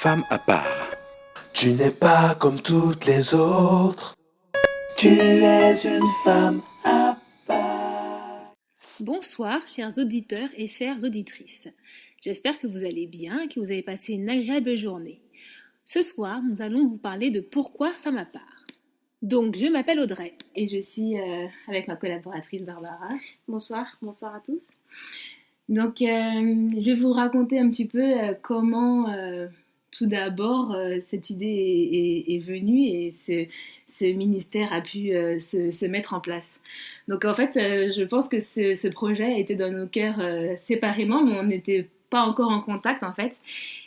femme à part. Tu n'es pas comme toutes les autres. Tu es une femme à part. Bonsoir, chers auditeurs et chères auditrices. J'espère que vous allez bien et que vous avez passé une agréable journée. Ce soir, nous allons vous parler de pourquoi femme à part. Donc, je m'appelle Audrey et je suis avec ma collaboratrice Barbara. Bonsoir à tous. Donc, je vais vous raconter un petit peu comment, tout d'abord, cette idée est venue et ce ministère a pu se mettre en place. Donc, en fait, je pense que ce projet était dans nos cœurs séparément, mais on n'était pas encore en contact, en fait.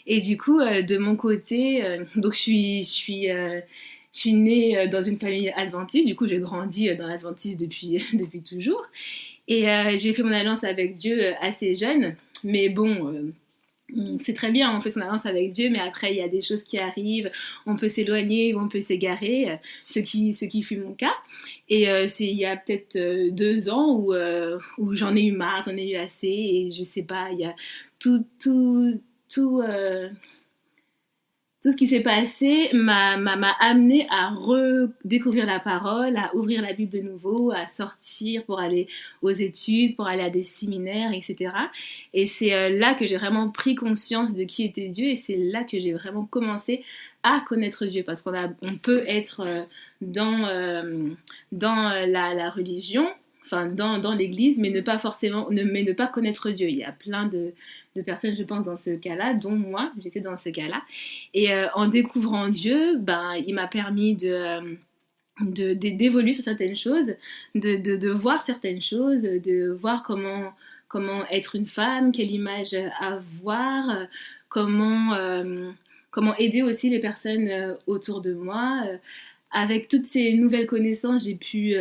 Et du coup, de mon côté, donc je suis née dans une famille adventiste, du coup j'ai grandi dans l'adventisme depuis toujours. Et j'ai fait mon alliance avec Dieu assez jeune, mais bon, c'est très bien, on fait son alliance avec Dieu, mais après il y a des choses qui arrivent, on peut s'éloigner ou on peut s'égarer, ce qui fut mon cas. Et c'est il y a peut-être 2 ans où j'en ai eu marre, j'en ai eu assez, et je sais pas, il y a tout ce qui s'est passé m'a amené à redécouvrir la parole, à ouvrir la Bible de nouveau, à sortir pour aller aux études, pour aller à des séminaires, etc. Et c'est là que j'ai vraiment pris conscience de qui était Dieu, et c'est là que j'ai vraiment commencé à connaître Dieu, parce on peut être dans la religion, enfin dans l'église, mais ne pas connaître Dieu. Il y a plein de personnes, je pense, dans ce cas-là, dont moi, j'étais dans ce cas-là. Et en découvrant Dieu, il m'a permis d'évoluer sur certaines choses, de voir certaines choses, de voir comment être une femme, quelle image avoir, comment aider aussi les personnes autour de moi. Avec toutes ces nouvelles connaissances, j'ai pu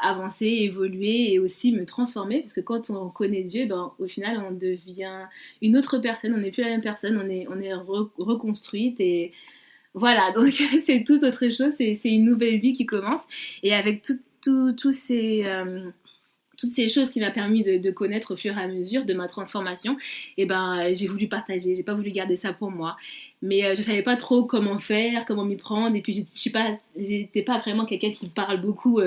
avancer, évoluer et aussi me transformer, parce que quand on connaît Dieu, au final, on devient une autre personne, on n'est plus la même personne, on est reconstruite, et voilà, donc c'est toute autre chose, c'est une nouvelle vie qui commence, et avec toutes ces choses qui m'a permis de connaître au fur et à mesure de ma transformation, et j'ai voulu partager, j'ai pas voulu garder ça pour moi. Mais je savais pas trop comment faire, comment m'y prendre, et puis j'étais pas vraiment quelqu'un qui parle beaucoup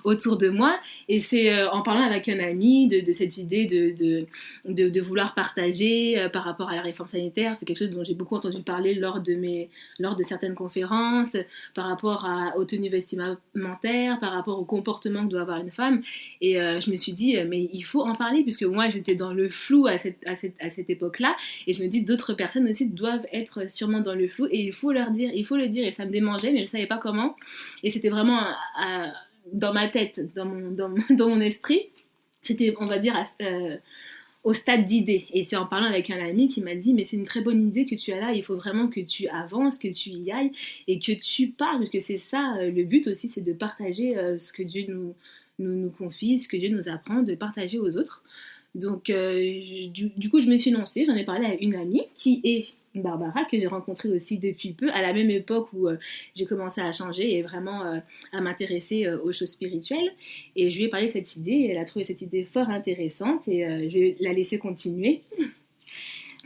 autour de moi, et c'est en parlant avec un ami de cette idée de vouloir partager par rapport à la réforme sanitaire. C'est quelque chose dont j'ai beaucoup entendu parler lors de certaines conférences, par rapport aux tenues vestimentaires, par rapport au comportement que doit avoir une femme, et je me suis dit mais il faut en parler, puisque moi j'étais dans le flou à cette époque-là, et je me dis d'autres personnes aussi doivent être sûrement dans le flou, et il faut le dire, et ça me démangeait, mais je savais pas comment, et c'était vraiment dans ma tête, dans mon esprit, c'était, on va dire, au stade d'idée. Et c'est en parlant avec un ami qui m'a dit mais c'est une très bonne idée que tu as là, il faut vraiment que tu avances, que tu y ailles et que tu parles, parce que c'est ça le but aussi, c'est de partager ce que Dieu nous confie, ce que Dieu nous apprend, de partager aux autres. Donc du coup je me suis lancée, j'en ai parlé à une amie qui est Barbara, que j'ai rencontrée aussi depuis peu, à la même époque où j'ai commencé à changer et vraiment à m'intéresser aux choses spirituelles. Et je lui ai parlé de cette idée, et elle a trouvé cette idée fort intéressante, et je vais la laisser continuer.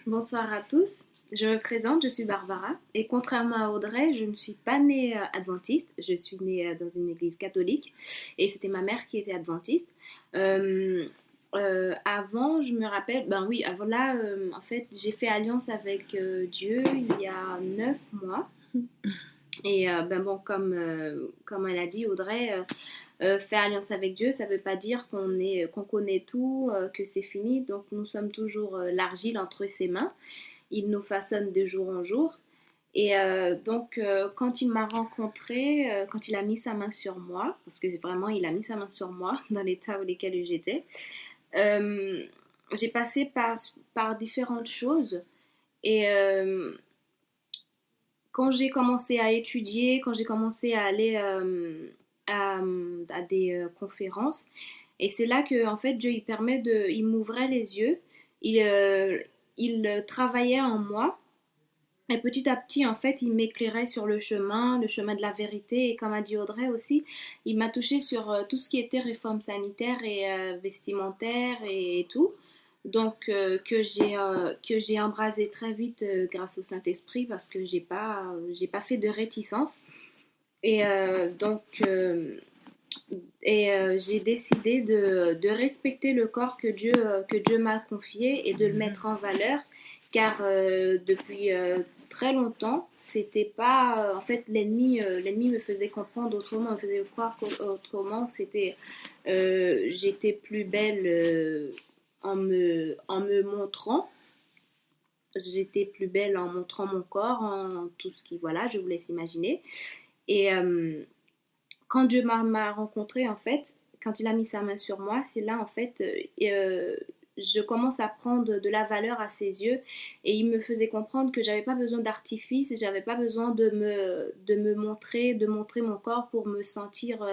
Bonsoir à tous, je me présente, je suis Barbara, et contrairement à Audrey, je ne suis pas née adventiste, je suis née dans une église catholique, et c'était ma mère qui était adventiste. Avant, je me rappelle, avant là, en fait, j'ai fait alliance avec Dieu il y a 9 mois. Et comme elle a dit, Audrey, faire alliance avec Dieu, ça ne veut pas dire qu'on connaît tout, que c'est fini. Donc, nous sommes toujours l'argile entre ses mains. Il nous façonne de jour en jour. Et quand il m'a rencontrée, quand il a mis sa main sur moi, parce que vraiment, il a mis sa main sur moi dans l'état où lequel j'étais, j'ai passé par différentes choses, et quand j'ai commencé à étudier, quand j'ai commencé à aller à des conférences, et c'est là que en fait Dieu il m'ouvrait les yeux, il travaillait en moi, et petit à petit en fait il m'éclairait sur le chemin de la vérité, et comme a dit Audrey aussi, il m'a touché sur tout ce qui était réforme sanitaire et vestimentaire et tout. Donc, que j'ai embrasé très vite grâce au Saint-Esprit parce que j'ai pas fait de réticence. Et j'ai décidé de respecter le corps que Dieu m'a confié et de le mettre en valeur, car depuis très longtemps, c'était pas. En fait, l'ennemi me faisait comprendre autrement, me faisait croire autrement. J'étais plus belle en me montrant. J'étais plus belle en montrant mon corps, en tout ce qui. Voilà, je vous laisse imaginer. Et quand Dieu m'a rencontrée, en fait, quand il a mis sa main sur moi, c'est là, en fait, je commence à prendre de la valeur à ses yeux. Et il me faisait comprendre que j'avais pas besoin d'artifice, j'avais pas besoin de me montrer, de montrer mon corps pour me sentir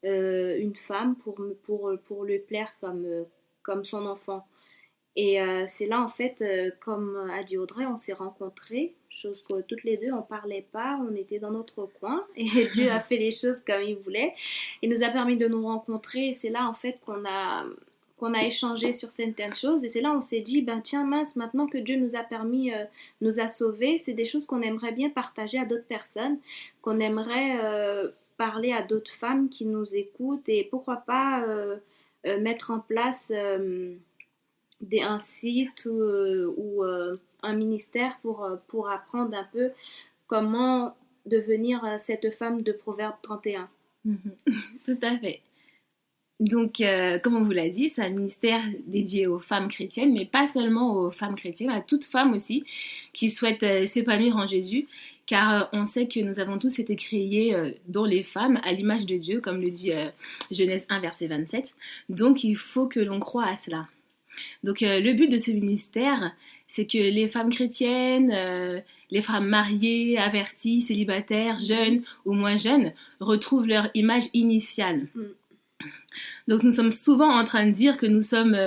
une femme, pour lui plaire comme son enfant. Et c'est là, en fait, comme a dit Audrey, on s'est rencontrés, chose que toutes les deux, on parlait pas, on était dans notre coin, et Dieu a fait les choses comme il voulait. Il nous a permis de nous rencontrer, et c'est là, en fait, qu'on a échangé sur certaines choses, et c'est là on s'est dit, ben tiens, mince, maintenant que Dieu nous a permis, nous a sauvés, c'est des choses qu'on aimerait bien partager à d'autres personnes, qu'on aimerait parler à d'autres femmes qui nous écoutent, et pourquoi pas mettre en place un site ou un ministère pour apprendre un peu comment devenir cette femme de Proverbe 31. Tout à fait. Donc, comme on vous l'a dit, c'est un ministère dédié aux femmes chrétiennes, mais pas seulement aux femmes chrétiennes, à toutes femmes aussi qui souhaitent s'épanouir en Jésus, car on sait que nous avons tous été créés, dont les femmes, à l'image de Dieu, comme le dit Genèse 1, verset 27. Donc, il faut que l'on croie à cela. Donc le but de ce ministère, c'est que les femmes chrétiennes, les femmes mariées, averties, célibataires, jeunes ou moins jeunes, retrouvent leur image initiale. Donc nous sommes souvent en train de dire que nous sommes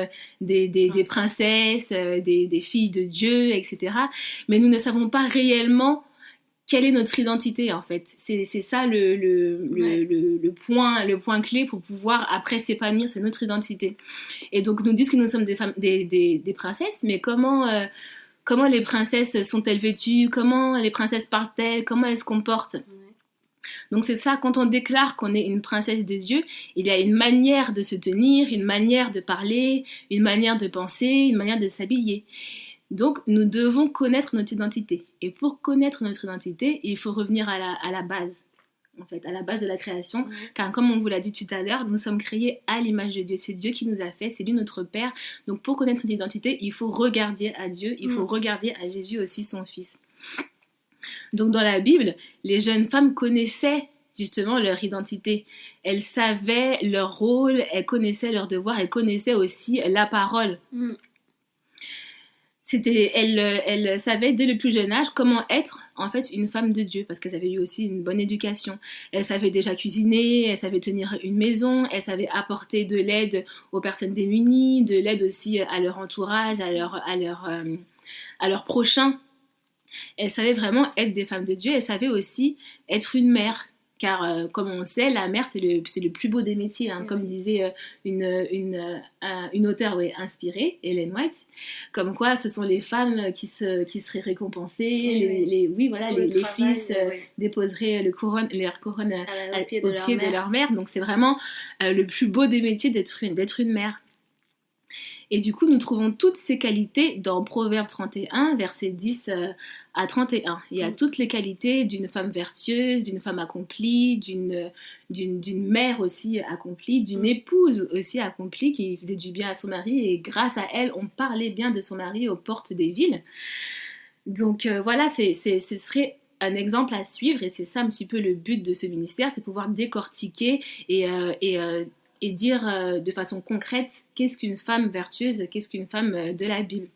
des princesses, des filles de Dieu, etc. Mais nous ne savons pas réellement quelle est notre identité en fait. C'est ça le point clé pour pouvoir après s'épanouir, c'est notre identité. Et donc nous disent que nous sommes des femmes, des princesses, mais comment les princesses sont-elles vêtues, comment les princesses parlent-elles, comment elles se comportent. Donc c'est ça, quand on déclare qu'on est une princesse de Dieu, il y a une manière de se tenir, une manière de parler, une manière de penser, une manière de s'habiller. Donc, nous devons connaître notre identité. Et pour connaître notre identité, il faut revenir à la base, en fait, à la base de la création. Car comme on vous l'a dit tout à l'heure, nous sommes créés à l'image de Dieu. C'est Dieu qui nous a fait, c'est lui notre Père. Donc, pour connaître notre identité, il faut regarder à Dieu, il faut regarder à Jésus aussi, son Fils. Donc, dans la Bible, les jeunes femmes connaissaient justement leur identité. Elles savaient leur rôle, elles connaissaient leurs devoirs, elles connaissaient aussi la parole. Elle savait dès le plus jeune âge comment être en fait une femme de Dieu parce qu'elle avait eu aussi une bonne éducation. Elle savait déjà cuisiner, elle savait tenir une maison, elle savait apporter de l'aide aux personnes démunies, de l'aide aussi à leur entourage, à leurs prochains. Elle savait vraiment être des femmes de Dieu. Elle savait aussi être une mère. Car comme on sait, la mère, c'est le plus beau des métiers, hein, comme disait une auteure inspirée, Ellen White, comme quoi ce sont les femmes qui seraient récompensées, les fils déposeraient leur couronne au pied de leur mère. Donc c'est vraiment le plus beau des métiers d'être une mère. Et du coup, nous trouvons toutes ces qualités dans Proverbe 31, versets 10 à 31. Il y a toutes les qualités d'une femme vertueuse, d'une femme accomplie, d'une mère aussi accomplie, d'une épouse aussi accomplie qui faisait du bien à son mari. Et grâce à elle, on parlait bien de son mari aux portes des villes. Donc voilà, ce serait un exemple à suivre. Et c'est ça un petit peu le but de ce ministère, c'est pouvoir décortiquer et dire de façon concrète qu'est-ce qu'une femme vertueuse, qu'est-ce qu'une femme de la Bible.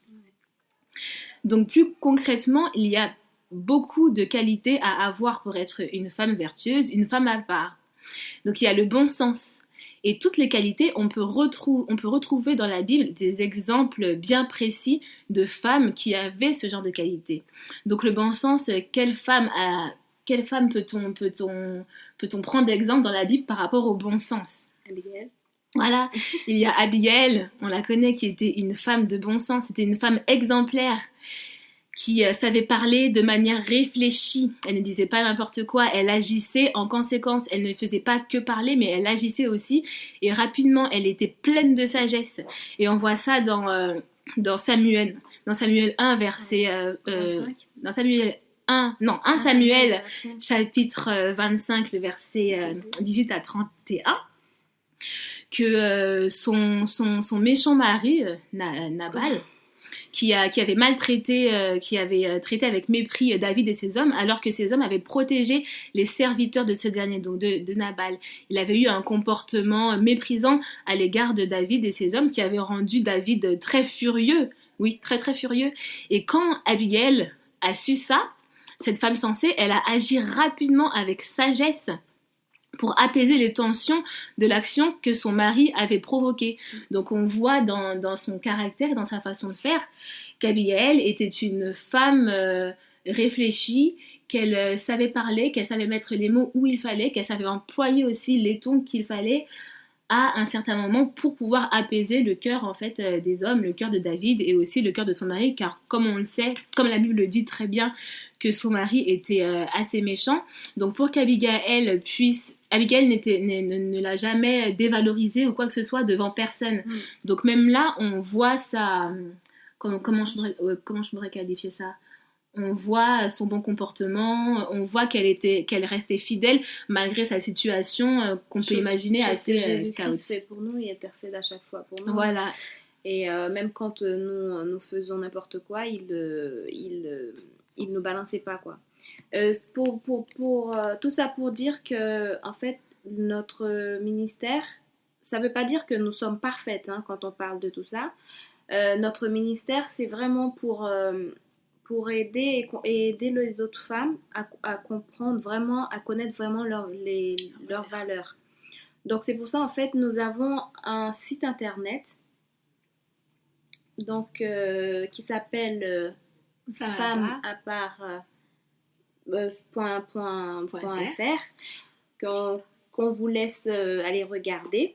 Donc plus concrètement, il y a beaucoup de qualités à avoir pour être une femme vertueuse, une femme à part. Donc il y a le bon sens. Et toutes les qualités, on peut retrouver dans la Bible des exemples bien précis de femmes qui avaient ce genre de qualités. Donc le bon sens, quelle femme peut-on prendre d'exemple dans la Bible par rapport au bon sens ? Abigail. Voilà, il y a Abigail, on la connaît, qui était une femme de bon sens, c'était une femme exemplaire, qui savait parler de manière réfléchie. Elle ne disait pas n'importe quoi, elle agissait en conséquence. Elle ne faisait pas que parler, mais elle agissait aussi. Et rapidement, elle était pleine de sagesse. Et on voit ça dans Samuel. Dans Samuel 1, verset... 25. Dans Samuel 1, non, 1 Samuel, chapitre 25, le verset 18 à 31, que son méchant mari, Nabal, qui avait maltraité, qui avait traité avec mépris David et ses hommes, alors que ces hommes avaient protégé les serviteurs de ce dernier, donc de Nabal. Il avait eu un comportement méprisant à l'égard de David et ses hommes, ce qui avait rendu David très furieux, oui, très très furieux. Et quand Abigail a su ça, cette femme sensée, elle a agi rapidement avec sagesse pour apaiser les tensions de l'action que son mari avait provoquée. Donc on voit dans son caractère, dans sa façon de faire, qu'Abigail était une femme réfléchie, qu'elle savait parler, qu'elle savait mettre les mots où il fallait, qu'elle savait employer aussi les tons qu'il fallait à un certain moment pour pouvoir apaiser le cœur en fait des hommes, le cœur de David et aussi le cœur de son mari, car comme on le sait, comme la Bible le dit très bien, que son mari était assez méchant. Donc pour qu'Abigail puisse... Abigail ne l'a jamais dévalorisé ou quoi que ce soit devant personne. Donc même là, on voit ça... Comment je pourrais qualifier ça ? On voit son bon comportement, on voit qu'elle restait fidèle malgré sa situation qu'on peut imaginer assez chaotique. C'est pour nous, il intercède à chaque fois pour nous. Voilà. Et même quand nous faisons n'importe quoi, il nous balançait pas, quoi. Pour tout ça pour dire que en fait notre ministère, ça veut pas dire que nous sommes parfaites quand on parle de tout ça. Notre ministère, c'est vraiment pour aider les autres femmes à comprendre vraiment, à connaître vraiment leurs valeurs. Donc c'est pour ça en fait nous avons un site internet donc qui s'appelle Femmes à part .fr qu'on vous laisse aller regarder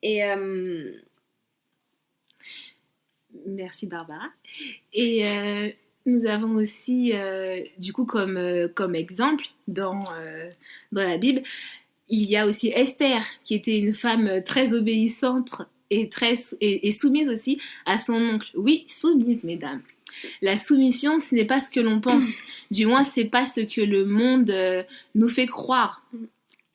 et merci Barbara. Et nous avons aussi du coup comme exemple dans la Bible, il y a aussi Esther qui était une femme très obéissante et soumise aussi à son oncle. Oui, soumise mesdames. La soumission, ce n'est pas ce que l'on pense. Du moins, c'est pas ce que le monde nous fait croire.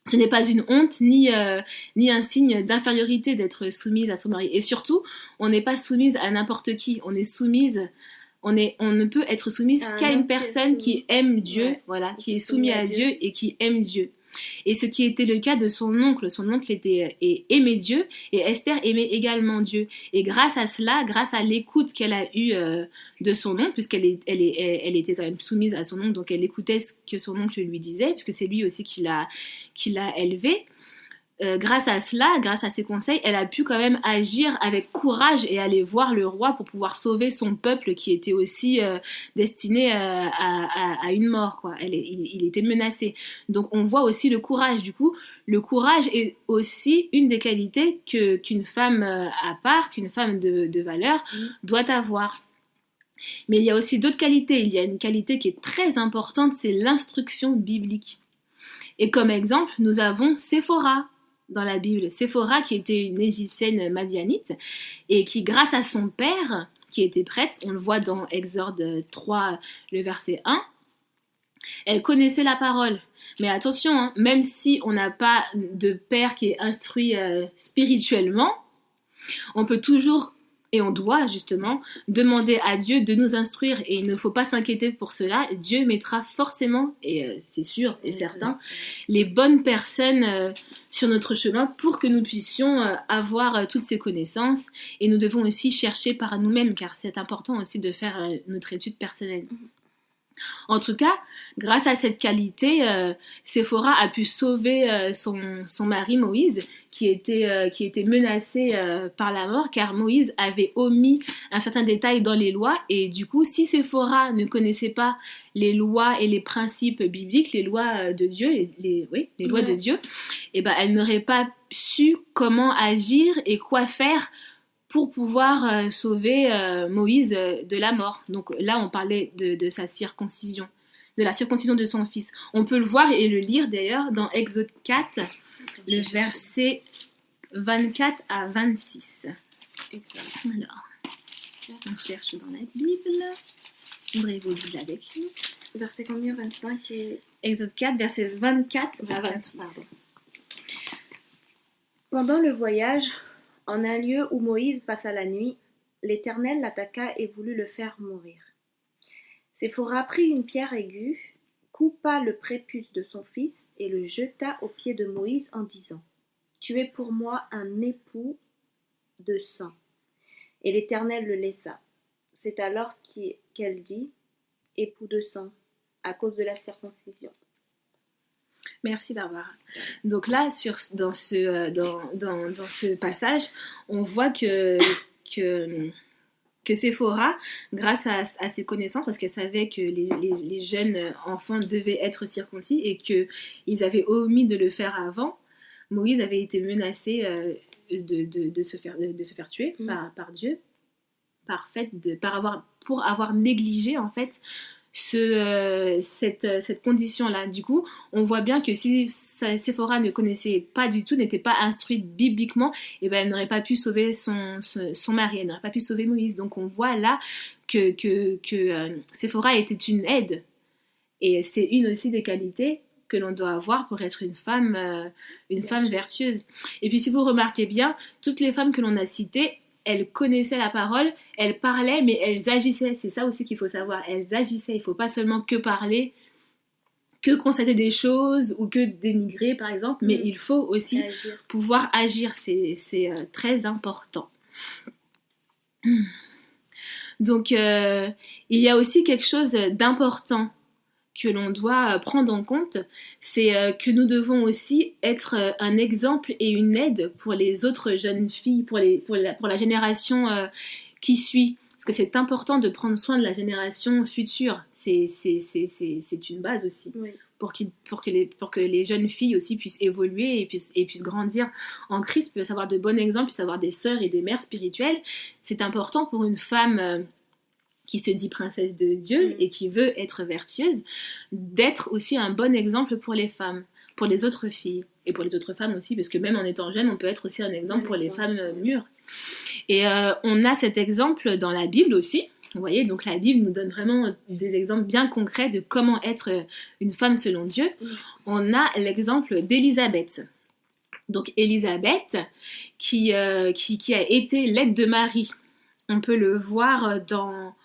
Ce n'est pas une honte ni un signe d'infériorité d'être soumise à son mari. Et surtout, on n'est pas soumise à n'importe qui. On ne peut être soumise qu'à une personne qui aime Dieu, voilà, qui est soumise à Dieu et qui aime Dieu. Et ce qui était le cas de son oncle aimait Dieu et Esther aimait également Dieu. Et grâce à cela, grâce à l'écoute qu'elle a eue de son oncle, puisqu'elle était quand même soumise à son oncle, donc elle écoutait ce que son oncle lui disait, puisque c'est lui aussi qui l'a élevée. Grâce à cela, grâce à ses conseils, elle a pu quand même agir avec courage et aller voir le roi pour pouvoir sauver son peuple qui était aussi destiné à une mort, quoi. Il était menacé. Donc on voit aussi le courage. Du coup, le courage est aussi une des qualités qu'une femme à part, qu'une femme de valeur doit avoir. Mais il y a aussi d'autres qualités. Il y a une qualité qui est très importante, c'est l'instruction biblique. Et comme exemple, nous avons Séphora dans la Bible. Séphora qui était une égyptienne madianite et qui, grâce à son père, qui était prêtre, on le voit dans Exode 3, le verset 1, elle connaissait la parole. Mais attention, même si on n'a pas de père qui est instruit spirituellement, on peut toujours et on doit justement demander à Dieu de nous instruire et il ne faut pas s'inquiéter pour cela. Dieu mettra forcément, et c'est sûr et certain, les bonnes personnes sur notre chemin pour que nous puissions avoir toutes ces connaissances et nous devons aussi chercher par nous-mêmes car c'est important aussi de faire notre étude personnelle. En tout cas, grâce à cette qualité, Séphora a pu sauver son mari Moïse, qui était menacé par la mort, car Moïse avait omis un certain détail dans les lois. Et du coup, si Séphora ne connaissait pas les lois et les principes bibliques, les lois de Dieu, les lois de Dieu, et ben, elle n'aurait pas su comment agir et quoi faire pour pouvoir sauver Moïse de la mort. Donc là, on parlait de sa circoncision, de la circoncision de son fils. On peut le voir et le lire d'ailleurs dans Exode 4, le verset 24 à 26. Alors, on cherche dans la Bible. Ouvrez vos Bibles avec nous. Verset combien? 25 et... Exode 4, verset 24 à 26. Pardon. Pendant le voyage, en un lieu où Moïse passa la nuit, l'Éternel l'attaqua et voulut le faire mourir. Séphora prit une pierre aiguë, coupa le prépuce de son fils et le jeta aux pieds de Moïse en disant : Tu es pour moi un époux de sang. Et l'Éternel le laissa. C'est alors qu'elle dit : Époux de sang, à cause de la circoncision. Merci Barbara. Donc là, dans ce passage, on voit que Séphora, grâce à ses connaissances, parce qu'elle savait que les jeunes enfants devaient être circoncis et qu'ils avaient omis de le faire avant, Moïse avait été menacé de se faire tuer par Dieu, pour avoir négligé en fait cette condition-là. Du coup, on voit bien que si Séphora ne connaissait pas du tout, n'était pas instruite bibliquement, et ben elle n'aurait pas pu sauver son mari, elle n'aurait pas pu sauver Moïse. Donc on voit là que Séphora était une aide, et c'est une aussi des qualités que l'on doit avoir pour être une femme vertueuse. Et puis si vous remarquez bien, toutes les femmes que l'on a citées, elles connaissaient la parole, elles parlaient, mais elles agissaient. C'est ça aussi qu'il faut savoir. Elles agissaient. Il ne faut pas seulement que parler, que constater des choses ou que dénigrer, par exemple, mais il faut aussi pouvoir agir. C'est très important. Donc, il y a aussi quelque chose d'important que l'on doit prendre en compte, c'est que nous devons aussi être un exemple et une aide pour les autres jeunes filles, pour la génération qui suit. Parce que c'est important de prendre soin de la génération future. C'est une base aussi. Oui. Pour que les jeunes filles aussi puissent évoluer et puissent grandir en Christ, puissent avoir de bons exemples, puissent avoir des sœurs et des mères spirituelles. C'est important pour une femme qui se dit princesse de Dieu et qui veut être vertueuse, d'être aussi un bon exemple pour les femmes, pour les autres filles, et pour les autres femmes aussi, parce que même en étant jeune, on peut être aussi un exemple pour les femmes mûres. Et on a cet exemple dans la Bible aussi. Vous voyez, donc la Bible nous donne vraiment des exemples bien concrets de comment être une femme selon Dieu. On a l'exemple d'Élisabeth. Donc Élisabeth, qui a été l'aide de Marie. On peut le voir dans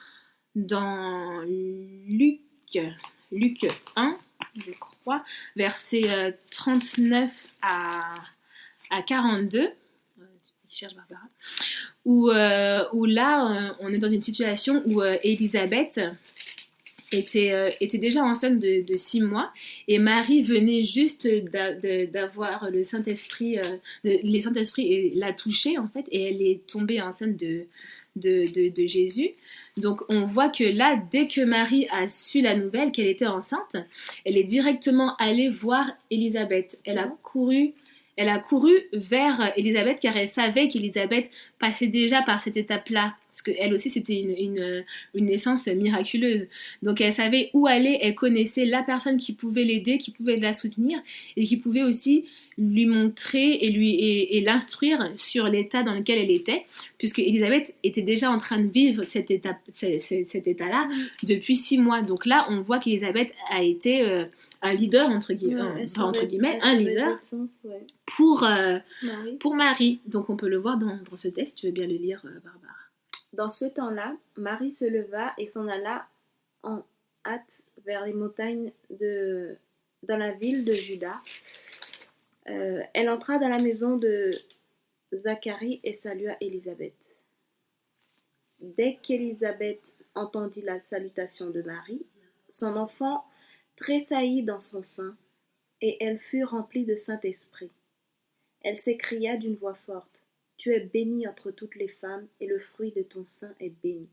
Luc 1, je crois, versets 39 à 42, cherche Barbara, où là, on est dans une situation où Élisabeth était déjà enceinte de 6 mois et Marie venait juste d'avoir le Saint-Esprit, les Saint-Esprit et l'a touchée en fait, et elle est tombée enceinte de Jésus. Donc on voit que là, dès que Marie a su la nouvelle qu'elle était enceinte, elle est directement allée voir Élisabeth. Elle a couru vers Élisabeth car elle savait qu'Élisabeth passait déjà par cette étape-là. Parce qu'elle aussi, c'était une naissance miraculeuse. Donc elle savait où aller, elle connaissait la personne qui pouvait l'aider, qui pouvait la soutenir et qui pouvait aussi lui montrer et l'instruire sur l'état dans lequel elle était, puisque Élisabeth était déjà en train de vivre cet état-là depuis 6 mois. Donc là, on voit qu'Élisabeth a été un leader, un leader pour Marie. Donc on peut le voir dans ce texte. Tu veux bien le lire, Barbara? Dans ce temps-là, Marie se leva et s'en alla en hâte vers les montagnes dans la ville de Juda. Elle entra dans la maison de Zacharie et salua Élisabeth. Dès qu'Élisabeth entendit la salutation de Marie, Son enfant tressaillit dans son sein, et elle fut remplie de Saint-Esprit. Elle s'écria d'une voix forte, « Tu es bénie entre toutes les femmes, et le fruit de ton sein est béni.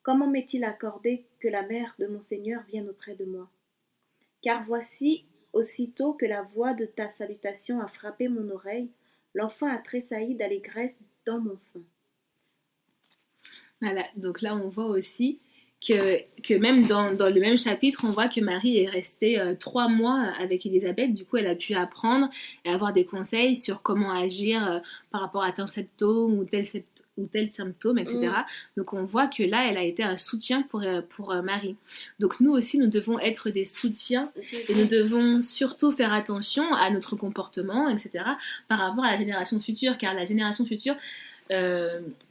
Comment m'est-il accordé que la mère de mon Seigneur vienne auprès de moi? Car voici, aussitôt que la voix de ta salutation a frappé mon oreille, l'enfant a tressailli d'allégresse dans mon sein. » Voilà, donc là on voit aussi que même dans le même chapitre, on voit que Marie est restée 3 mois avec Élisabeth. Du coup, elle a pu apprendre et avoir des conseils sur comment agir par rapport à tel symptôme ou tel symptôme, etc. Donc on voit que là, elle a été un soutien pour Marie. Donc nous aussi, nous devons être des soutiens et nous devons surtout faire attention à notre comportement, etc. par rapport à la génération future, car la génération future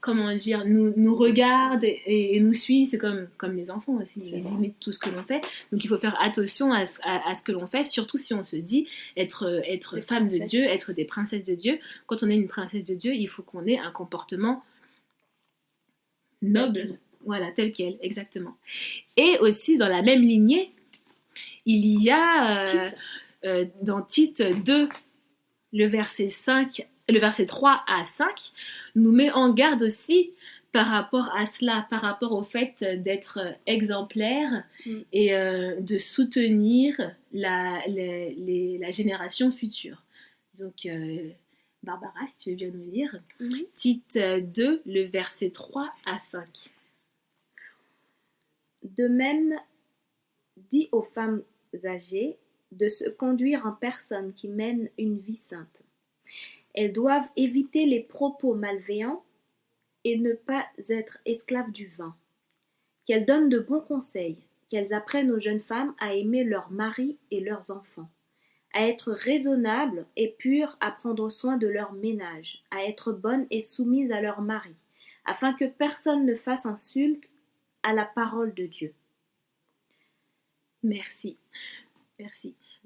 comment dire, nous regarde et nous suit. C'est comme les enfants aussi, ils imitent tout ce que l'on fait. Donc il faut faire attention à ce que l'on fait, surtout si on se dit être femme de Dieu, être des princesses de Dieu. Quand on est une princesse de Dieu, il faut qu'on ait un comportement noble, voilà, tel quel, exactement. Et aussi dans la même lignée, il y a dans Tite 2, le verset 3 à 5, nous met en garde aussi par rapport à cela, par rapport au fait d'être exemplaire et de soutenir la génération future. Donc, Barbara, si tu veux bien nous lire, Tite 2, le verset 3 à 5. De même, dit aux femmes âgées de se conduire en personnes qui mènent une vie sainte. Elles doivent éviter les propos malveillants et ne pas être esclaves du vin. Qu'elles donnent de bons conseils, qu'elles apprennent aux jeunes femmes à aimer leurs maris et leurs enfants, à être raisonnables et pures, à prendre soin de leur ménage, à être bonnes et soumises à leur mari, afin que personne ne fasse insulte à la parole de Dieu. Merci.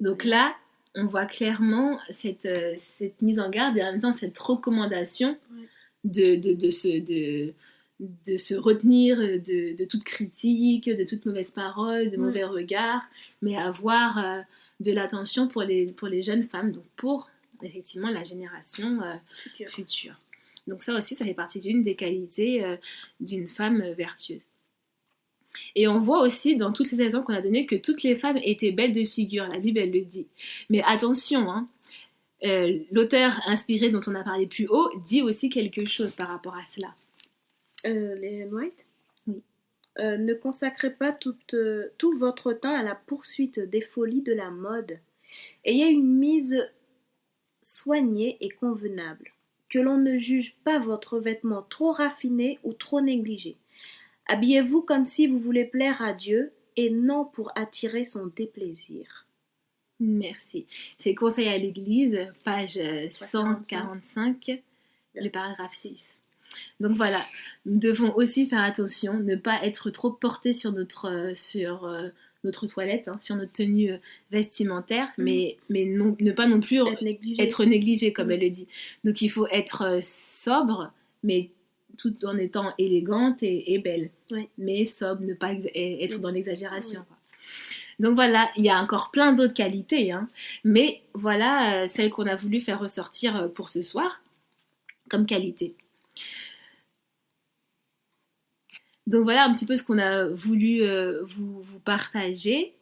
Donc là, on voit clairement cette mise en garde et en même temps cette recommandation de se retenir de toute critique, de toute mauvaise parole, de mauvais regards, mais avoir de l'attention pour les jeunes femmes, donc pour effectivement la génération future. Donc ça aussi, ça fait partie d'une des qualités d'une femme vertueuse. Et on voit aussi dans tous ces exemples qu'on a donnés que toutes les femmes étaient belles de figure, la Bible elle le dit. Mais attention, l'auteur inspiré dont on a parlé plus haut dit aussi quelque chose par rapport à cela. Ellen White ? Oui. Ne consacrez pas tout votre temps à la poursuite des folies de la mode. Ayez une mise soignée et convenable, que l'on ne juge pas votre vêtement trop raffiné ou trop négligé. Habillez-vous comme si vous voulez plaire à Dieu et non pour attirer son déplaisir. Merci. C'est Conseil à l'Église, page 145, le paragraphe 6. Donc voilà, nous devons aussi faire attention, ne pas être trop portés sur notre toilette, sur notre tenue vestimentaire, mais ne pas non plus être négligé, comme elle le dit. Donc il faut être sobre, mais tout en étant élégante et belle, mais sobre, ne pas être dans l'exagération. Quoi. Donc voilà, il y a encore plein d'autres qualités, mais voilà celles qu'on a voulu faire ressortir pour ce soir comme qualité. Donc voilà un petit peu ce qu'on a voulu vous partager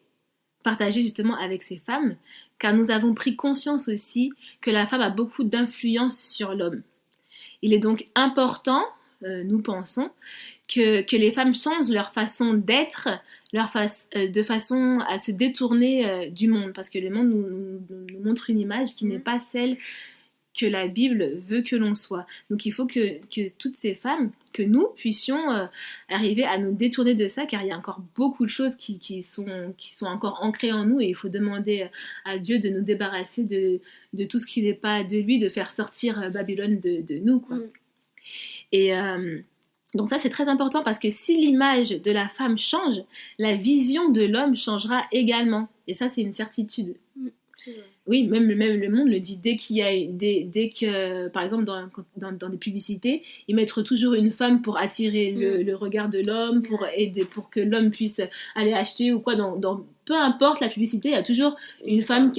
justement avec ces femmes, car nous avons pris conscience aussi que la femme a beaucoup d'influence sur l'homme. Il est donc important, nous pensons, que les femmes changent leur façon d'être, de façon à se détourner du monde, parce que le monde nous montre une image qui n'est pas celle que la Bible veut que l'on soit. Donc il faut que toutes ces femmes, que nous puissions arriver à nous détourner de ça, car il y a encore beaucoup de choses qui sont encore ancrées en nous, et il faut demander à Dieu de nous débarrasser de tout ce qui n'est pas de lui, de faire sortir Babylone de nous, quoi. Et donc ça c'est très important, parce que si l'image de la femme change, la vision de l'homme changera également, et ça c'est une certitude. sûr. Oui, même le monde le dit. Dès qu'il y a, dès que, par exemple, dans des publicités, ils mettent toujours une femme pour attirer le regard de l'homme, pour aider, pour que l'homme puisse aller acheter ou quoi. Peu importe la publicité, il y a toujours une femme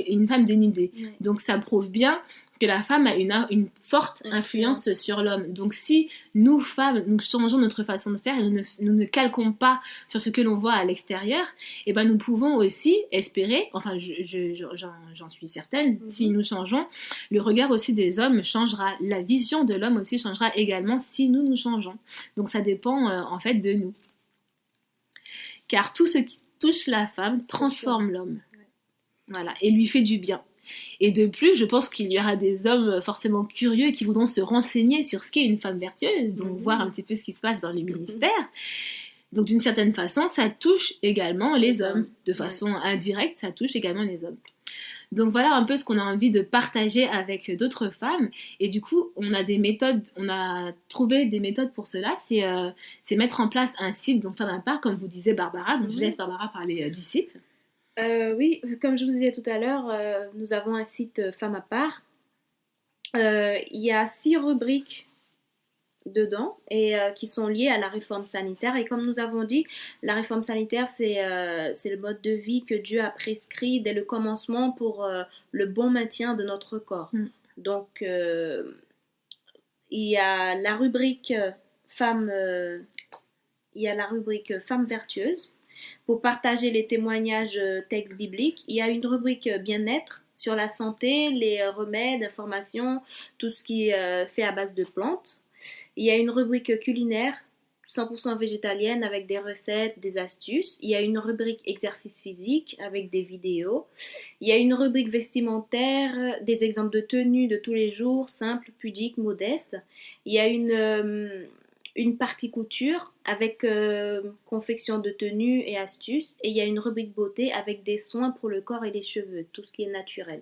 dénudée. Ouais. Donc ça prouve bien que la femme a une forte influence sur l'homme. Donc si nous, femmes, nous changeons notre façon de faire et nous ne calquons pas sur ce que l'on voit à l'extérieur, et ben nous pouvons aussi espérer, enfin j'en suis certaine, si nous changeons, le regard aussi des hommes changera, la vision de l'homme aussi changera également si nous changeons. Donc ça dépend en fait de nous. Car tout ce qui touche la femme transforme l'homme. Voilà, et lui fait du bien. Et de plus, je pense qu'il y aura des hommes forcément curieux qui voudront se renseigner sur ce qu'est une femme vertueuse, donc voir un petit peu ce qui se passe dans les ministères. Donc d'une certaine façon, ça touche également les hommes. De façon indirecte, ça touche également les hommes. Donc voilà un peu ce qu'on a envie de partager avec d'autres femmes. Et du coup, on a trouvé des méthodes pour cela. C'est mettre en place un site, donc Femme à part, comme vous disiez Barbara. Donc je laisse Barbara parler du site. Oui, comme je vous disais tout à l'heure, nous avons un site Femme à part. Il y a 6 rubriques dedans et qui sont liées à la réforme sanitaire. Et comme nous avons dit, la réforme sanitaire, c'est le mode de vie que Dieu a prescrit dès le commencement pour le bon maintien de notre corps. Donc, il y a la rubrique Femme vertueuse. Pour partager les témoignages textes bibliques, il y a une rubrique bien-être sur la santé, les remèdes, informations, tout ce qui est fait à base de plantes. Il y a une rubrique culinaire 100% végétalienne avec des recettes, des astuces. Il y a une rubrique exercice physique avec des vidéos. Il y a une rubrique vestimentaire, des exemples de tenues de tous les jours, simples, pudiques, modestes. Il y a une partie couture avec confection de tenues et astuces. Et il y a une rubrique beauté avec des soins pour le corps et les cheveux, tout ce qui est naturel.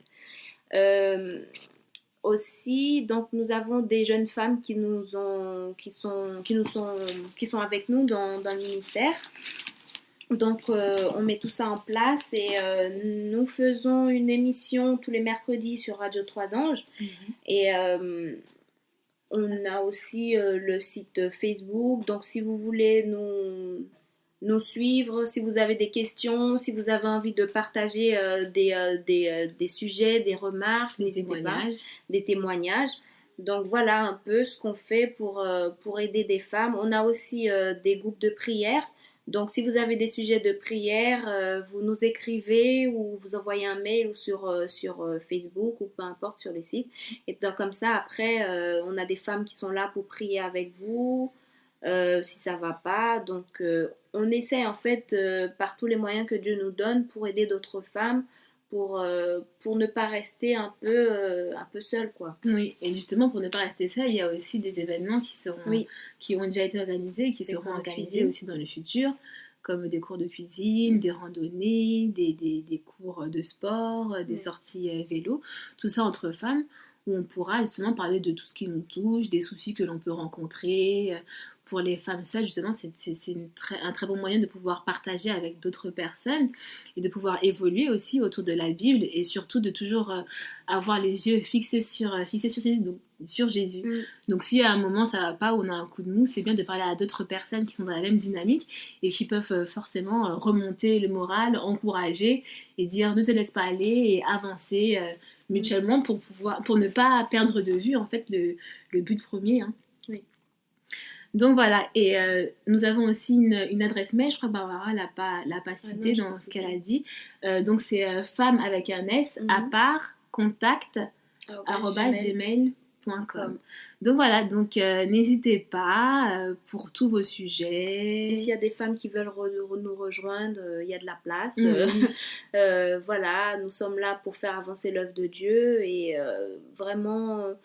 Aussi, donc nous avons des jeunes femmes qui sont avec nous dans le ministère. Donc on met tout ça en place et nous faisons une émission tous les mercredis sur Radio 3 Anges. Et on a aussi le site Facebook. Donc si vous voulez nous suivre, si vous avez des questions, si vous avez envie de partager des sujets, des remarques, n'hésitez pas, des témoignages. Donc voilà un peu ce qu'on fait pour aider des femmes. On a aussi des groupes de prière. Donc si vous avez des sujets de prière, vous nous écrivez ou vous envoyez un mail ou sur Facebook ou peu importe sur les sites. Et donc comme ça après, on a des femmes qui sont là pour prier avec vous. Si ça va pas, donc on essaie en fait par tous les moyens que Dieu nous donne pour aider d'autres femmes, pour ne pas rester un peu seule, quoi. Oui, et justement pour ne pas rester seule, il y a aussi des événements qui ont déjà été organisés et qui seront organisés aussi dans le futur, comme des cours de cuisine, des randonnées, des cours de sport, des sorties vélo, tout ça entre femmes, où on pourra justement parler de tout ce qui nous touche, des soucis que l'on peut rencontrer. Pour les femmes seules, justement, c'est un très bon moyen de pouvoir partager avec d'autres personnes et de pouvoir évoluer aussi autour de la Bible et surtout de toujours avoir les yeux fixés sur Jésus. Donc, sur Jésus. Donc si à un moment ça va pas ou on a un coup de mou, c'est bien de parler à d'autres personnes qui sont dans la même dynamique et qui peuvent forcément remonter le moral, encourager et dire ne te laisse pas aller et avancer mutuellement pour ne pas perdre de vue en fait le but premier. Hein. Donc voilà, et nous avons aussi une adresse mail, je crois que Barbara l'a pas citée dans ce qu'elle a dit. Donc c'est femme avec un S à part contact @gmail.com. Donc voilà, donc n'hésitez pas pour tous vos sujets. Et s'il y a des femmes qui veulent nous rejoindre, il y a de la place. Voilà, nous sommes là pour faire avancer l'œuvre de Dieu et vraiment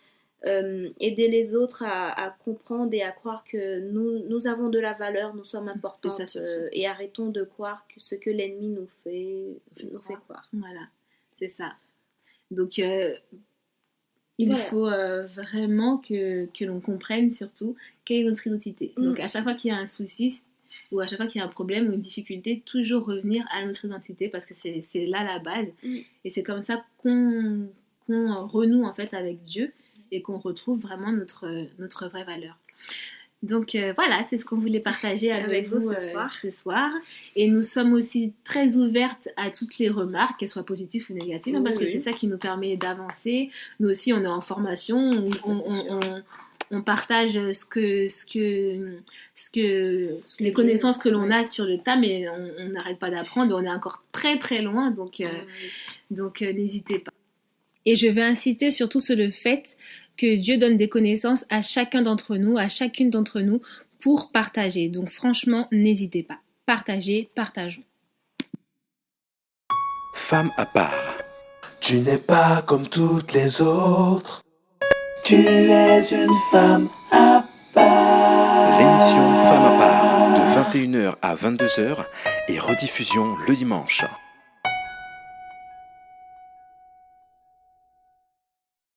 aider les autres à comprendre et à croire que nous avons de la valeur, nous sommes importantes et arrêtons de croire que ce que l'ennemi nous fait croire. Voilà, c'est ça. Donc il faut vraiment que l'on comprenne surtout quelle est notre identité. Donc à chaque fois qu'il y a un souci, ou à chaque fois qu'il y a un problème ou une difficulté, toujours revenir à notre identité parce que c'est là la base. Et c'est comme ça qu'on renoue en fait avec Dieu et qu'on retrouve vraiment notre vraie valeur. Donc voilà, c'est ce qu'on voulait partager avec vous ce soir. Et nous sommes aussi très ouvertes à toutes les remarques, qu'elles soient positives ou négatives, parce que c'est ça qui nous permet d'avancer. Nous aussi, on est en formation, on partage les connaissances que l'on a sur le tas, mais on n'arrête pas d'apprendre, on est encore très très loin, donc n'hésitez pas. Et je vais insister surtout sur le fait que Dieu donne des connaissances à chacun d'entre nous, à chacune d'entre nous, pour partager. Donc franchement, n'hésitez pas. Partagez, partageons. Femme à part. Tu n'es pas comme toutes les autres. Tu es une femme à part. L'émission Femme à part de 21h à 22h et rediffusion le dimanche.